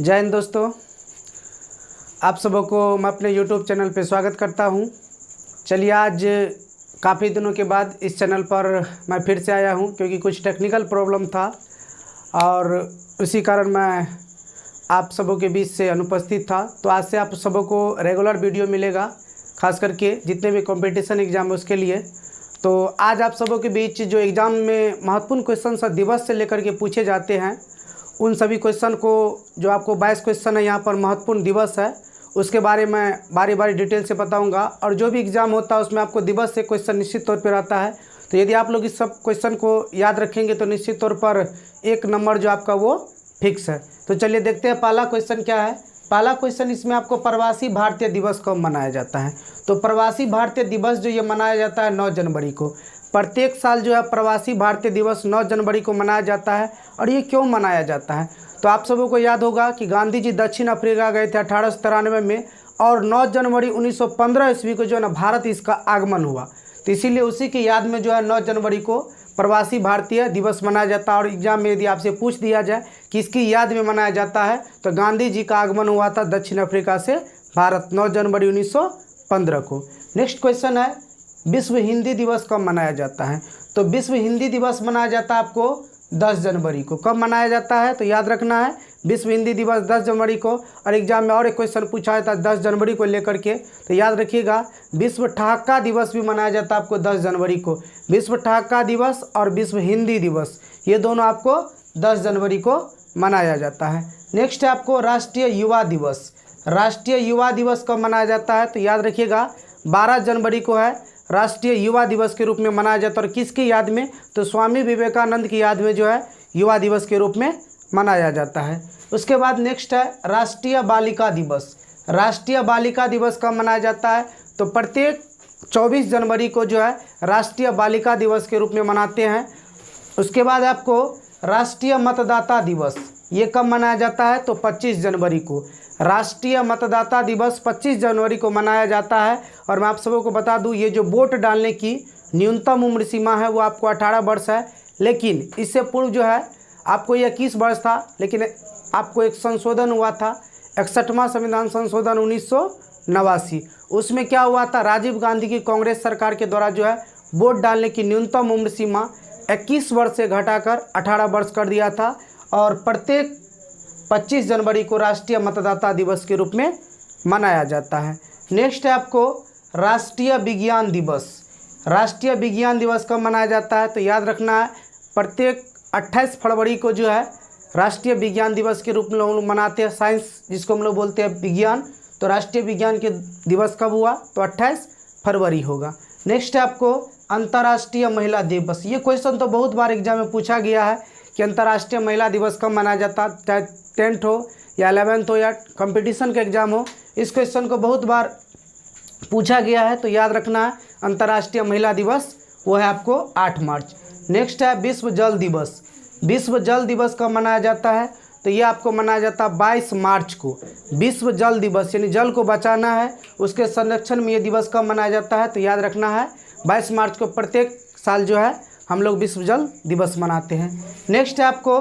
जय हिंद दोस्तों, आप सबों को मैं अपने YouTube चैनल पे स्वागत करता हूं। चलिए, आज काफ़ी दिनों के बाद इस चैनल पर मैं फिर से आया हूं क्योंकि कुछ टेक्निकल प्रॉब्लम था और उसी कारण मैं आप सबों के बीच से अनुपस्थित था। तो आज से आप सबों को रेगुलर वीडियो मिलेगा, खास करके जितने भी कंपटीशन एग्ज़ाम है उसके लिए। तो आज आप सबों के बीच जो एग्ज़ाम में महत्वपूर्ण क्वेश्चन दिवस से लेकर के पूछे जाते हैं, उन सभी क्वेश्चन को, जो आपको 22 क्वेश्चन है यहाँ पर महत्वपूर्ण दिवस है, उसके बारे में बारी बारी डिटेल से बताऊंगा। और जो भी एग्ज़ाम होता है उसमें आपको दिवस से क्वेश्चन निश्चित तौर पर आता है। तो यदि आप लोग इस सब क्वेश्चन को याद रखेंगे तो निश्चित तौर पर एक नंबर जो आपका वो फिक्स है। तो चलिए देखते हैं पहला क्वेश्चन क्या है। पहला क्वेश्चन इसमें आपको प्रवासी भारतीय दिवस कब मनाया जाता है। तो प्रवासी भारतीय दिवस जो ये मनाया जाता है 9 जनवरी को। प्रत्येक साल जो है प्रवासी भारतीय दिवस 9 जनवरी को मनाया जाता है। और ये क्यों मनाया जाता है, तो आप सबों को याद होगा कि गांधी जी दक्षिण अफ्रीका गए थे 1893 में, और 9 जनवरी 1915 ईस्वी को जो है ना भारत इसका आगमन हुआ। तो इसीलिए उसी की याद में जो है 9 जनवरी को प्रवासी भारतीय दिवस मनाया जाता है। और एग्जाम में यदि आपसे पूछ दिया जाए कि इसकी याद में मनाया जाता है, तो गांधी जी का आगमन हुआ था दक्षिण अफ्रीका से भारत 9 जनवरी 1915 को। नेक्स्ट क्वेश्चन है, विश्व हिंदी दिवस कब मनाया जाता है। तो विश्व हिंदी दिवस मनाया जाता है आपको 10 जनवरी को। कब मनाया जाता है, तो याद रखना है विश्व हिंदी दिवस 10 जनवरी को। और एग्जाम में और एक क्वेश्चन पूछा जाता है 10 जनवरी को लेकर के, तो याद रखिएगा विश्व ठहाका दिवस भी मनाया जाता है आपको 10 जनवरी को। विश्व ठहाका दिवस और विश्व हिंदी दिवस ये दोनों आपको 10 जनवरी को मनाया जाता है। नेक्स्ट है आपको राष्ट्रीय युवा दिवस। राष्ट्रीय युवा दिवस कब मनाया जाता है, तो याद रखिएगा 12 जनवरी को है राष्ट्रीय युवा दिवस के रूप में मनाया जाता है। और किसकी याद में, तो स्वामी विवेकानंद की याद में जो है युवा दिवस के रूप में मनाया जाता है। उसके बाद नेक्स्ट है राष्ट्रीय बालिका दिवस। राष्ट्रीय बालिका दिवस कब मनाया जाता है, तो प्रत्येक 24 जनवरी को जो है राष्ट्रीय बालिका दिवस के रूप में मनाते हैं। उसके बाद आपको राष्ट्रीय मतदाता दिवस ये कब मनाया जाता है, तो 25 जनवरी को। राष्ट्रीय मतदाता दिवस 25 जनवरी को मनाया जाता है। और मैं आप सबों को बता दूं, ये जो वोट डालने की न्यूनतम उम्र सीमा है वो आपको 18 वर्ष है। लेकिन इससे पूर्व जो है आपको ये 21 वर्ष था, लेकिन आपको एक संशोधन हुआ था 61वां संविधान संशोधन 1989। उसमें क्या हुआ था, राजीव गांधी की कांग्रेस सरकार के द्वारा जो है वोट डालने की न्यूनतम उम्र सीमा 21 वर्ष से घटाकर 18 वर्ष कर दिया था। और प्रत्येक 25 जनवरी को राष्ट्रीय मतदाता दिवस के रूप में मनाया जाता है। नेक्स्ट है आपको राष्ट्रीय विज्ञान दिवस। राष्ट्रीय विज्ञान दिवस कब मनाया जाता है, तो याद रखना है प्रत्येक 28 फरवरी को जो है राष्ट्रीय विज्ञान दिवस के रूप में लोग मनाते हैं। साइंस जिसको हम लोग बोलते हैं विज्ञान, तो राष्ट्रीय विज्ञान के दिवस कब हुआ, तो 28 फरवरी होगा। नेक्स्ट है आपको अंतर्राष्ट्रीय महिला दिवस। ये क्वेश्चन तो बहुत बार एग्जाम में पूछा गया है कि अंतर्राष्ट्रीय महिला दिवस कब मनाया जाता है, चाहे 10th हो या 11th हो या कंपटीशन का एग्ज़ाम हो। इस क्वेश्चन को बहुत बार पूछा गया है, तो याद रखना है अंतर्राष्ट्रीय महिला दिवस वो है आपको 8 मार्च। नेक्स्ट है विश्व जल दिवस। विश्व जल दिवस कब मनाया जाता है, तो ये आपको मनाया जाता है 22 मार्च को। विश्व जल दिवस यानी जल को बचाना है, उसके संरक्षण में ये दिवस कब मनाया जाता है, तो याद रखना है 22 मार्च को प्रत्येक साल जो है हम लोग विश्व जल दिवस मनाते हैं। नेक्स्ट है आपको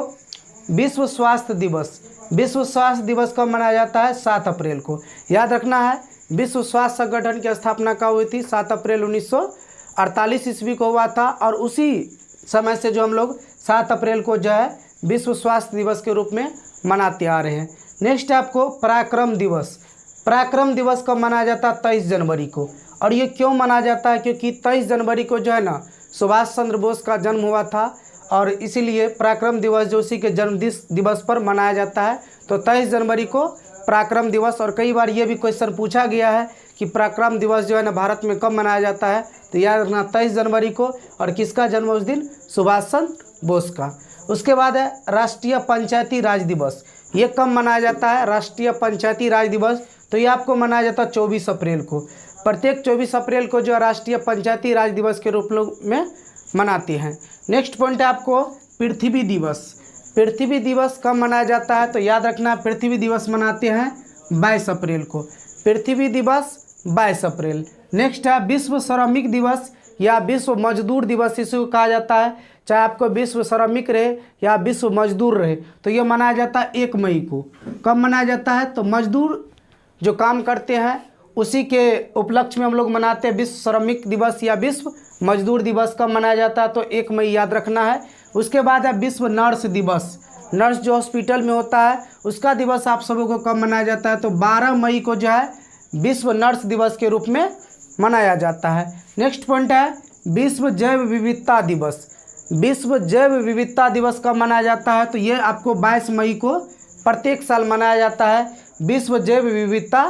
विश्व स्वास्थ्य दिवस। विश्व स्वास्थ्य दिवस कब मनाया जाता है, 7 अप्रैल को। याद रखना है विश्व स्वास्थ्य संगठन की स्थापना कब हुई थी, 7 अप्रैल 1948 ईस्वी को हुआ था। और उसी समय से जो हम लोग 7 अप्रैल को जो है विश्व स्वास्थ्य दिवस के रूप में मनाते आ रहे हैं। नेक्स्ट है आपको पराक्रम दिवस। पराक्रम दिवस कब मनाया जाता है, 23 जनवरी को। और ये क्यों मनाया जाता है, क्योंकि 23 जनवरी को जो है ना सुभाष चंद्र बोस का जन्म हुआ था, और इसीलिए पराक्रम दिवस जो उसी के जन्म दिवस पर मनाया जाता है। तो 23 जनवरी को पराक्रम दिवस। और कई बार ये भी क्वेश्चन पूछा गया है कि पराक्रम दिवस जो है ना भारत में कब मनाया जाता है, तो याद रखना 23 जनवरी को। और किसका जन्म उस दिन, सुभाष चंद्र बोस का। उसके बाद है राष्ट्रीय पंचायती राज दिवस। ये कब मनाया जाता है, राष्ट्रीय पंचायती राज दिवस, तो ये आपको मनाया जाता है 24 अप्रैल को। प्रत्येक 24 अप्रैल को जो राष्ट्रीय पंचायती राज दिवस के रूप में मनाते हैं। नेक्स्ट पॉइंट है आपको पृथ्वी दिवस। पृथ्वी दिवस कब मनाया जाता है, तो याद रखना पृथ्वी दिवस मनाते हैं 22 अप्रैल को। पृथ्वी दिवस 22 अप्रैल। नेक्स्ट है विश्व श्रमिक दिवस या विश्व मजदूर दिवस, इसे कहा जाता है चाहे आपको विश्व श्रमिक रहे या विश्व मजदूर रहे, तो ये मनाया जाता है 1 मई को। कब मनाया जाता है? तो मजदूर जो काम करते हैं उसी के उपलक्ष्य में हम लोग मनाते हैं विश्व श्रमिक दिवस या विश्व मजदूर दिवस। कब मनाया जाता है? तो 1 मई याद रखना है। उसके बाद है विश्व नर्स दिवस। नर्स जो हॉस्पिटल में होता है उसका दिवस आप सबों को कब मनाया जाता है? तो 12 मई को जो है विश्व नर्स दिवस के रूप में मनाया जाता है। नेक्स्ट पॉइंट है विश्व जैव विविधता दिवस। विश्व जैव विविधता दिवस कब मनाया जाता है? तो ये आपको 22 मई को प्रत्येक साल मनाया जाता है विश्व जैव विविधता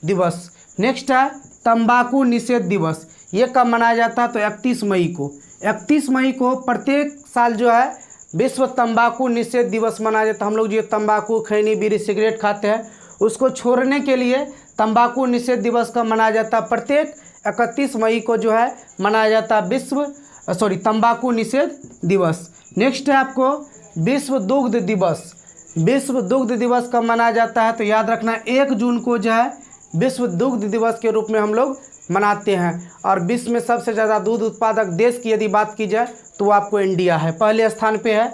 दिवस। नेक्स्ट है तंबाकू निषेध दिवस। ये कब मनाया जाता है? तो 31 मई को। 31 मई को प्रत्येक साल जो है विश्व तंबाकू निषेध दिवस मनाया जाता है। हम लोग जो तंबाकू, खैनी, बीड़ी, सिगरेट खाते हैं उसको छोड़ने के लिए तंबाकू निषेध दिवस कब मनाया जाता है? प्रत्येक 31 मई को जो है मनाया जाता है तंबाकू निषेध दिवस। नेक्स्ट है आपको विश्व दुग्ध दिवस। विश्व दुग्ध दिवस कब मनाया जाता है? तो याद रखना 1 जून को जो है विश्व दुग्ध दिवस के रूप में हम लोग मनाते हैं। और विश्व में सबसे ज़्यादा दूध उत्पादक देश की यदि बात की जाए तो वो आपको इंडिया है, पहले स्थान पे है।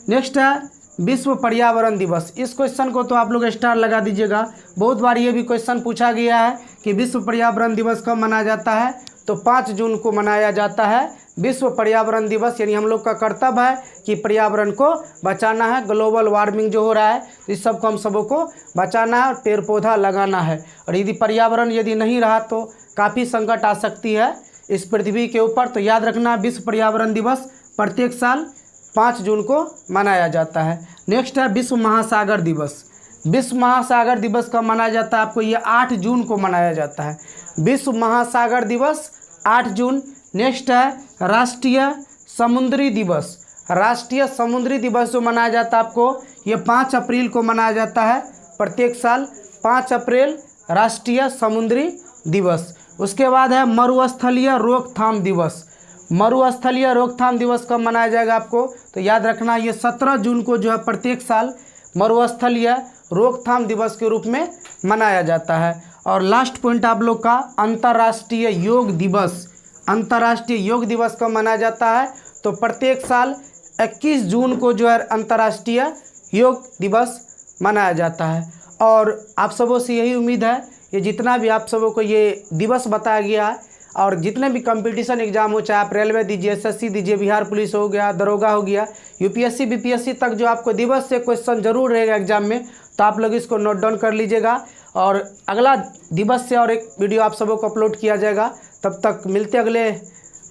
नेक्स्ट है विश्व पर्यावरण दिवस। इस क्वेश्चन को तो आप लोग स्टार लगा दीजिएगा। बहुत बार ये भी क्वेश्चन पूछा गया है कि विश्व पर्यावरण दिवस कब मनाया जाता है? तो 5 जून को मनाया जाता है विश्व पर्यावरण दिवस। यानी हम लोग का कर्तव्य है कि पर्यावरण को बचाना है। ग्लोबल वार्मिंग जो हो रहा है इस सब को हम सबों को बचाना है और पेड़ पौधा लगाना है। और यदि पर्यावरण यदि नहीं रहा तो काफ़ी संकट आ सकती है इस पृथ्वी के ऊपर। तो याद रखना विश्व पर्यावरण दिवस प्रत्येक साल 5 जून को मनाया जाता है। नेक्स्ट है विश्व महासागर दिवस। विश्व महासागर दिवस कब मनाया जाता है? आपको ये 8 जून को मनाया जाता है विश्व महासागर दिवस, 8 जून। नेक्स्ट है राष्ट्रीय समुद्री दिवस। राष्ट्रीय समुद्री दिवस जो मनाया जाता है आपको ये 5 अप्रैल को मनाया जाता है प्रत्येक साल। 5 अप्रैल राष्ट्रीय समुद्री दिवस। उसके बाद है मरुस्थलीय रोकथाम दिवस। मरुस्थलीय रोकथाम दिवस कब मनाया जाएगा आपको? तो याद रखना ये 17 जून को जो है प्रत्येक साल मरुस्थलीय रोकथाम दिवस के रूप में मनाया जाता है। और लास्ट पॉइंट आप लोग का अंतर्राष्ट्रीय योग दिवस। अंतर्राष्ट्रीय योग दिवस कब मनाया जाता है? तो प्रत्येक साल 21 जून को जो है अंतर्राष्ट्रीय योग दिवस मनाया जाता है। और आप सबों से यही उम्मीद है कि जितना भी आप सबों को ये दिवस बताया गया है और जितने भी कंपटीशन एग्जाम हो, चाहे आप रेलवे दीजिए, एसएससी दीजिए, बिहार पुलिस हो गया, दरोगा हो गया, यूपीएससी बीपीएससी तक जो आपको दिवस से क्वेश्चन जरूर रहेगा एग्जाम में, तो आप लोग इसको नोट डाउन कर लीजिएगा। और अगला दिवस से और एक वीडियो आप सबों को अपलोड किया जाएगा। तब तक मिलते अगले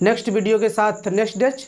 नेक्स्ट वीडियो के साथ नेक्स्ट डेट।